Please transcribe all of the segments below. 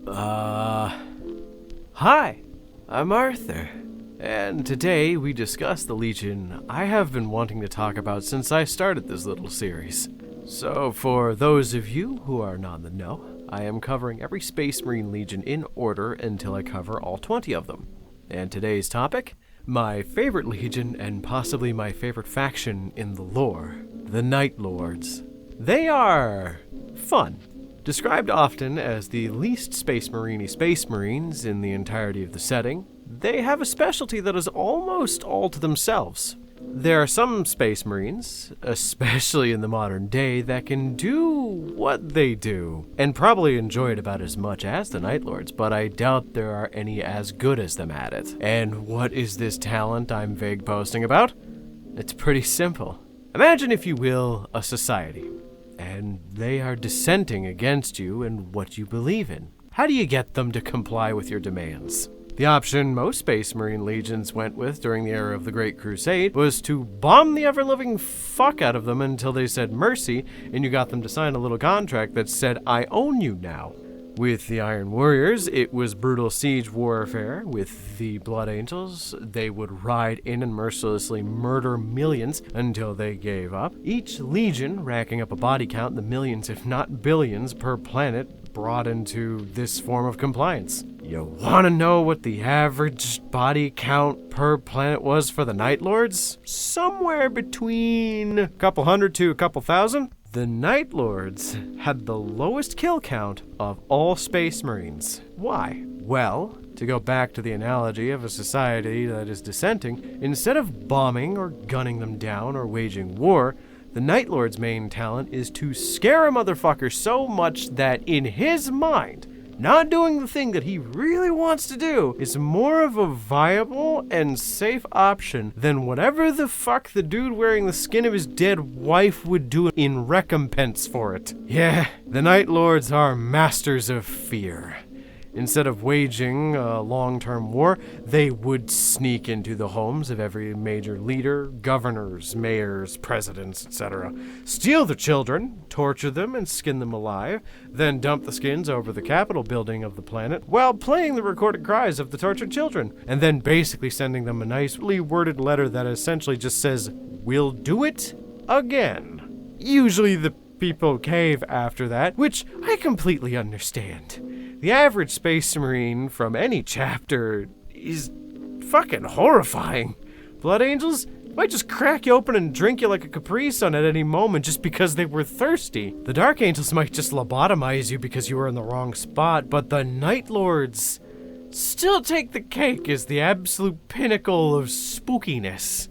Hi, I'm Arthur, and today we discuss the Legion I have been wanting to talk about since I started this little series. So for those of you who are not in the know, I am covering every Space Marine Legion in order until I cover all 20 of them. And today's topic? My favorite Legion and possibly my favorite faction in the lore, the Night Lords. They are fun. Described often as the least Space Marine-y Space Marines in the entirety of the setting, they have a specialty that is almost all to themselves. There are some Space Marines, especially in the modern day, that can do what they do, and probably enjoy it about as much as the Night Lords, but I doubt there are any as good as them at it. And what is this talent I'm vague posting about? It's pretty simple. Imagine, if you will, a society, and they are dissenting against you and what you believe in. How do you get them to comply with your demands? The option most Space Marine legions went with during the era of the Great Crusade was to bomb the ever-living fuck out of them until they said mercy, and you got them to sign a little contract that said, I own you now. With the Iron Warriors, it was brutal siege warfare. With the Blood Angels, they would ride in and mercilessly murder millions until they gave up. Each legion, racking up a body count in the millions if not billions per planet, brought into this form of compliance. You wanna know what the average body count per planet was for the Night Lords? Somewhere between a couple hundred to a couple thousand. The Night Lords had the lowest kill count of all Space Marines. Why? Well, to go back to the analogy of a society that is dissenting, instead of bombing or gunning them down or waging war, the Night Lord's main talent is to scare a motherfucker so much that in his mind, not doing the thing that he really wants to do is more of a viable and safe option than whatever the fuck the dude wearing the skin of his dead wife would do in recompense for it. Yeah, the Night Lords are masters of fear. Instead of waging a long-term war, they would sneak into the homes of every major leader, governors, mayors, presidents, etc., steal the children, torture them, and skin them alive, then dump the skins over the Capitol building of the planet while playing the recorded cries of the tortured children, and then basically sending them a nicely worded letter that essentially just says, "We'll do it again." Usually the people cave after that, which I completely understand. The average Space Marine from any chapter is fucking horrifying. Blood Angels might just crack you open and drink you like a Capri Sun at any moment just because they were thirsty. The Dark Angels might just lobotomize you because you were in the wrong spot, but the Night Lords still take the cake as the absolute pinnacle of spookiness.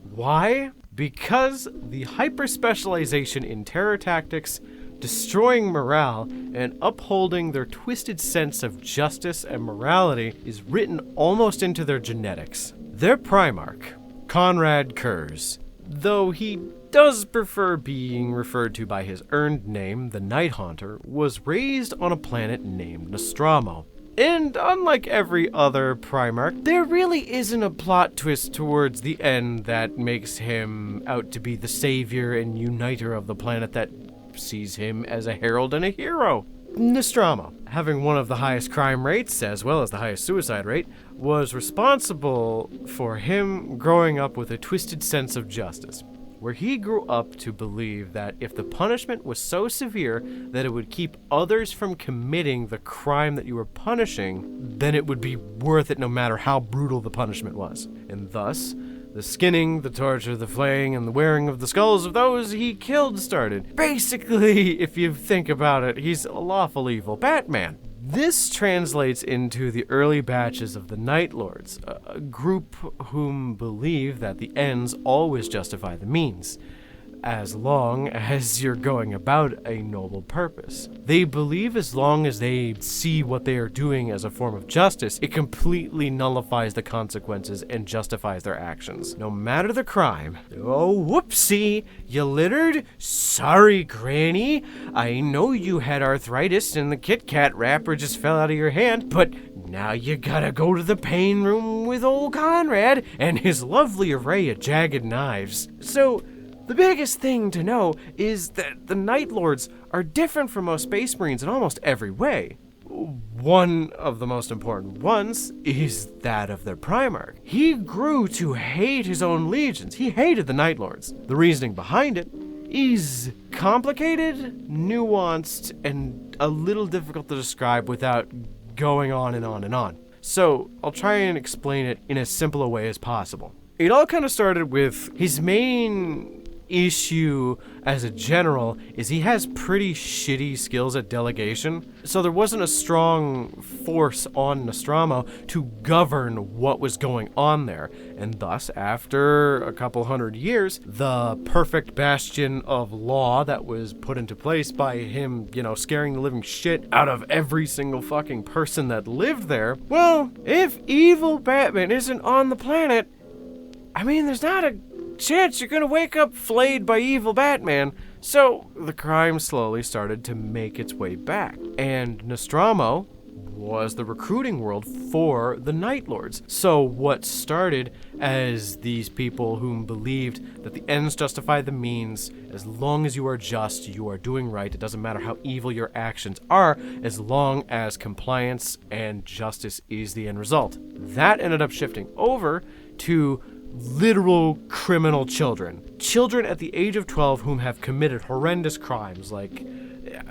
Why? Because the hyper-specialization in terror tactics, destroying morale, and upholding their twisted sense of justice and morality is written almost into their genetics. Their Primarch, Conrad Kurz, though he does prefer being referred to by his earned name, the Night Haunter, was raised on a planet named Nostromo. And unlike every other Primarch, there really isn't a plot twist towards the end that makes him out to be the savior and uniter of the planet that sees him as a herald and a hero. Nostromo, having one of the highest crime rates as well as the highest suicide rate, was responsible for him growing up with a twisted sense of justice, where he grew up to believe that if the punishment was so severe that it would keep others from committing the crime that you were punishing, then it would be worth it no matter how brutal the punishment was. And thus, the skinning, the torture, the flaying, and the wearing of the skulls of those he killed started. Basically, if you think about it, he's a lawful evil Batman. This translates into the early batches of the Night Lords, a group whom believe that the ends always justify the means, as long as you're going about a noble purpose. They believe as long as they see what they are doing as a form of justice, it completely nullifies the consequences and justifies their actions, no matter the crime. Oh, whoopsie, you littered? Sorry, Granny. I know you had arthritis and the Kit Kat wrapper just fell out of your hand, but now you gotta go to the pain room with old Conrad and his lovely array of jagged knives. So, the biggest thing to know is that the Night Lords are different from most Space Marines in almost every way. One of the most important ones is that of their Primarch. He grew to hate his own legions. He hated the Night Lords. The reasoning behind it is complicated, nuanced, and a little difficult to describe without going on and on and on. So I'll try and explain it in as simple a way as possible. It all kind of started with his main issue as a general is he has pretty shitty skills at delegation, so there wasn't a strong force on Nostromo to govern what was going on there, and thus, after a couple hundred years, the perfect bastion of law that was put into place by him, scaring the living shit out of every single fucking person that lived there, well, if evil Batman isn't on the planet, there's not a chance you're gonna wake up flayed by evil Batman. So the crime slowly started to make its way back, and Nostromo was the recruiting world for the Night Lords. So what started as these people whom believed that the ends justify the means, as long as you are just, you are doing right, it doesn't matter how evil your actions are, as long as compliance and justice is the end result. That ended up shifting over to literal criminal children. Children at the age of 12 whom have committed horrendous crimes like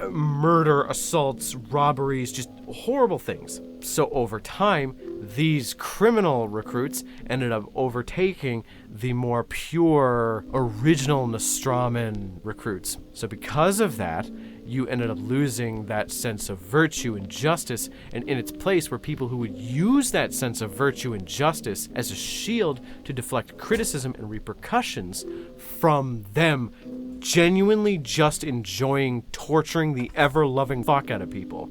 murder, assaults, robberies, just horrible things. So over time, these criminal recruits ended up overtaking the more pure, original Nostroman recruits. So because of that, you ended up losing that sense of virtue and justice, and in its place were people who would use that sense of virtue and justice as a shield to deflect criticism and repercussions from them genuinely just enjoying torturing the ever-loving fuck out of people.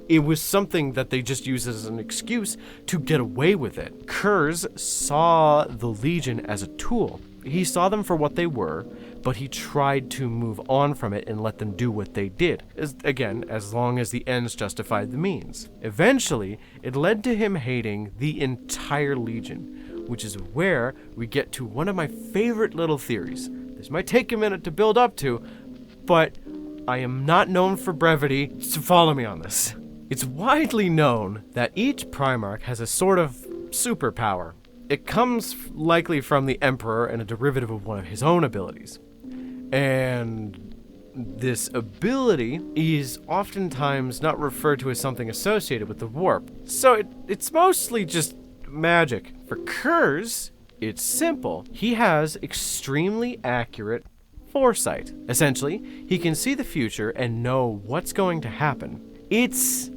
It was something that they just used as an excuse to get away with it. Kurz saw the Legion as a tool. He saw them for what they were, but he tried to move on from it and let them do what they did. As long as the ends justified the means. Eventually, it led to him hating the entire Legion, which is where we get to one of my favorite little theories. This might take a minute to build up to, but I am not known for brevity, so follow me on this. It's widely known that each Primarch has a sort of superpower. It comes likely from the Emperor and a derivative of one of his own abilities. And this ability is oftentimes not referred to as something associated with the warp. So it's mostly just magic. For Kurz, it's simple. He has extremely accurate foresight. Essentially, he can see the future and know what's going to happen. It's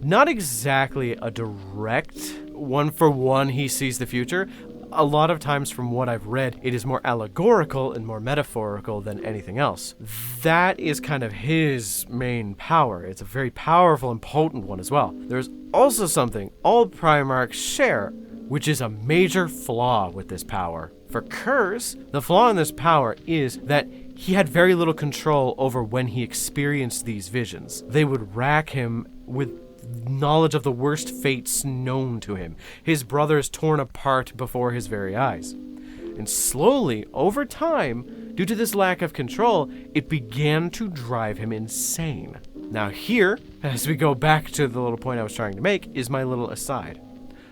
not exactly a direct one-for-one he sees the future. A lot of times from what I've read, it is more allegorical and more metaphorical than anything else. That is kind of his main power. It's a very powerful and potent one as well. There's also something all Primarchs share, which is a major flaw with this power. For Kurz, the flaw in this power is that he had very little control over when he experienced these visions. They would rack him with knowledge of the worst fates known to him, his brothers torn apart before his very eyes. And slowly, over time, due to this lack of control, it began to drive him insane. Now here, as we go back to the little point I was trying to make, is my little aside.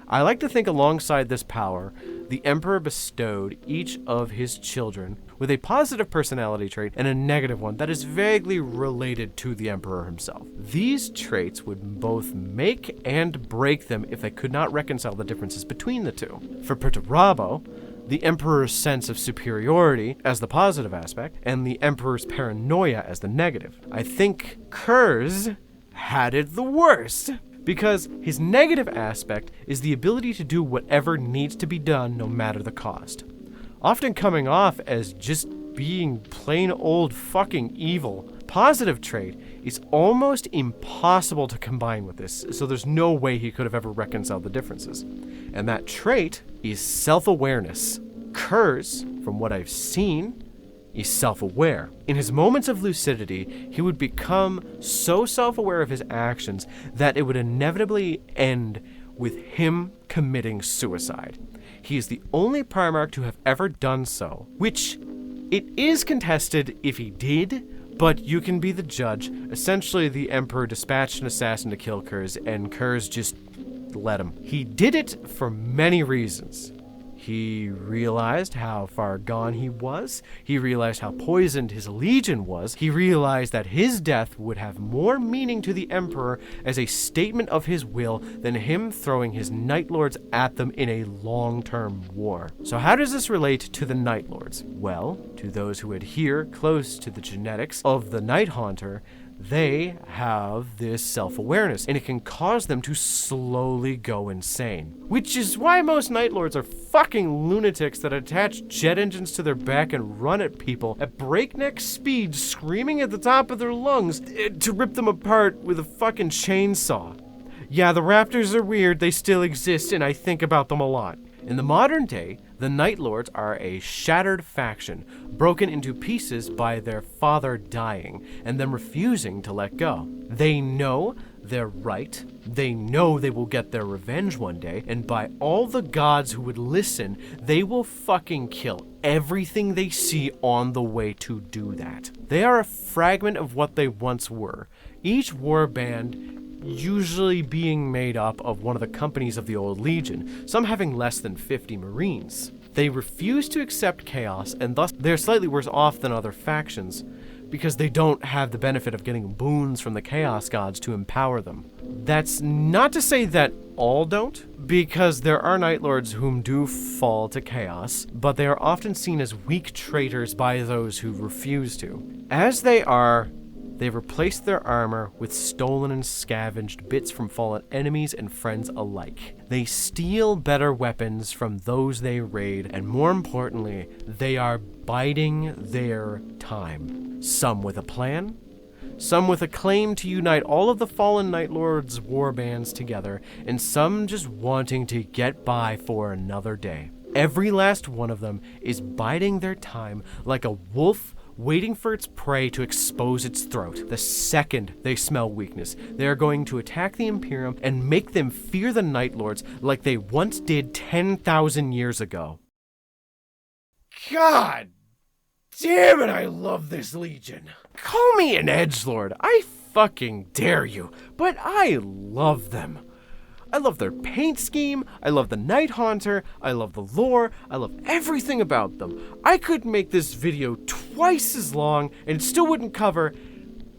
I like to think alongside this power, the Emperor bestowed each of his children with a positive personality trait and a negative one that is vaguely related to the Emperor himself. These traits would both make and break them if they could not reconcile the differences between the two. For Perturabo, the Emperor's sense of superiority as the positive aspect, and the Emperor's paranoia as the negative. I think Kurz had it the worst, because his negative aspect is the ability to do whatever needs to be done no matter the cost. Often coming off as just being plain old fucking evil. Positive trait is almost impossible to combine with this, so there's no way he could have ever reconciled the differences. And that trait is self-awareness. Kurz, from what I've seen, is self-aware. In his moments of lucidity, he would become so self-aware of his actions that it would inevitably end with him committing suicide. He is the only Primarch to have ever done so, which it is contested if he did, But you can be the judge. Essentially, the Emperor dispatched an assassin to kill Kurz, and Kurz just let him. He did it for many reasons. He realized how far gone he was. He realized how poisoned his legion was. He realized that his death would have more meaning to the Emperor as a statement of his will than him throwing his Night Lords at them in a long-term war. So how does this relate to the Night Lords? Well, to those who adhere close to the genetics of the Night Haunter, they have this self-awareness, and it can cause them to slowly go insane. Which is why most Night Lords are fucking lunatics that attach jet engines to their back and run at people at breakneck speed, screaming at the top of their lungs to rip them apart with a fucking chainsaw. Yeah, the Raptors are weird, they still exist, and I think about them a lot. In the modern day, the Night Lords are a shattered faction, broken into pieces by their father dying, and them refusing to let go. They know they're right, they know they will get their revenge one day, and by all the gods who would listen, they will fucking kill everything they see on the way to do that. They are a fragment of what they once were. Each warband usually being made up of one of the companies of the old Legion, some having less than 50 Marines. They refuse to accept chaos, and thus they're slightly worse off than other factions, because they don't have the benefit of getting boons from the Chaos Gods to empower them. That's not to say that all don't, because there are Night Lords whom do fall to chaos, but they are often seen as weak traitors by those who refuse to. As they are, they've replaced their armor with stolen and scavenged bits from fallen enemies and friends alike. They steal better weapons from those they raid, and more importantly, they are biding their time. Some with a plan, some with a claim to unite all of the fallen Night Lords' warbands together, and some just wanting to get by for another day. Every last one of them is biding their time like a wolf waiting for its prey to expose its throat. The second they smell weakness, they are going to attack the Imperium and make them fear the Night Lords like they once did 10,000 years ago. God damn it, I love this Legion. Call me an edgelord, I fucking dare you, but I love them. I love their paint scheme, I love the Night Haunter, I love the lore, I love everything about them. I could make this video twice as long and it still wouldn't cover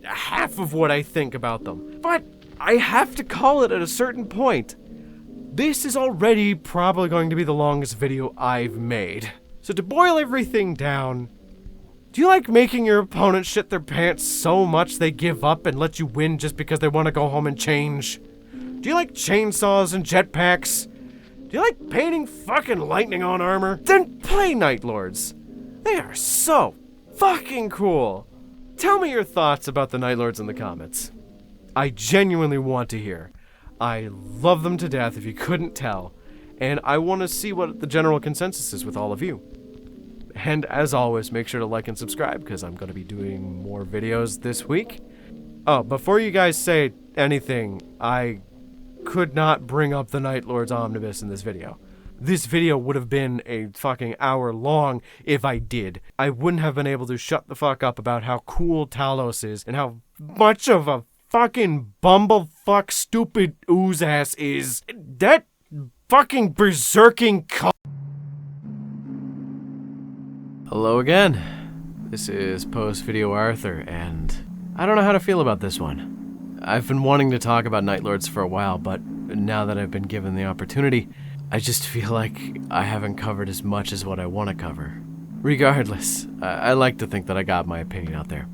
half of what I think about them. But I have to call it at a certain point. This is already probably going to be the longest video I've made. So to boil everything down, do you like making your opponent shit their pants so much they give up and let you win just because they want to go home and change? Do you like chainsaws and jetpacks? Do you like painting fucking lightning on armor? Then play Night Lords. They are so fucking cool. Tell me your thoughts about the Night Lords in the comments. I genuinely want to hear. I love them to death if you couldn't tell, and I want to see what the general consensus is with all of you. And as always, make sure to like and subscribe because I'm going to be doing more videos this week. Oh, before you guys say anything, I could not bring up the Night Lords Omnibus in this video. This video would have been a fucking hour long if I did. I wouldn't have been able to shut the fuck up about how cool Talos is and how much of a fucking bumblefuck stupid ooze-ass is. That fucking berserking Hello again. This is Post-Video Arthur, and I don't know how to feel about this one. I've been wanting to talk about Night Lords for a while, but now that I've been given the opportunity, I just feel like I haven't covered as much as what I want to cover. Regardless, I like to think that I got my opinion out there.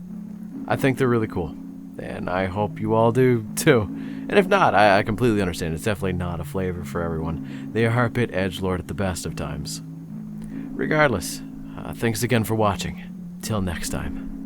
I think they're really cool, and I hope you all do too. And if not, I completely understand. It's definitely not a flavor for everyone. They are a bit edgelord at the best of times. Regardless, thanks again for watching. Till next time.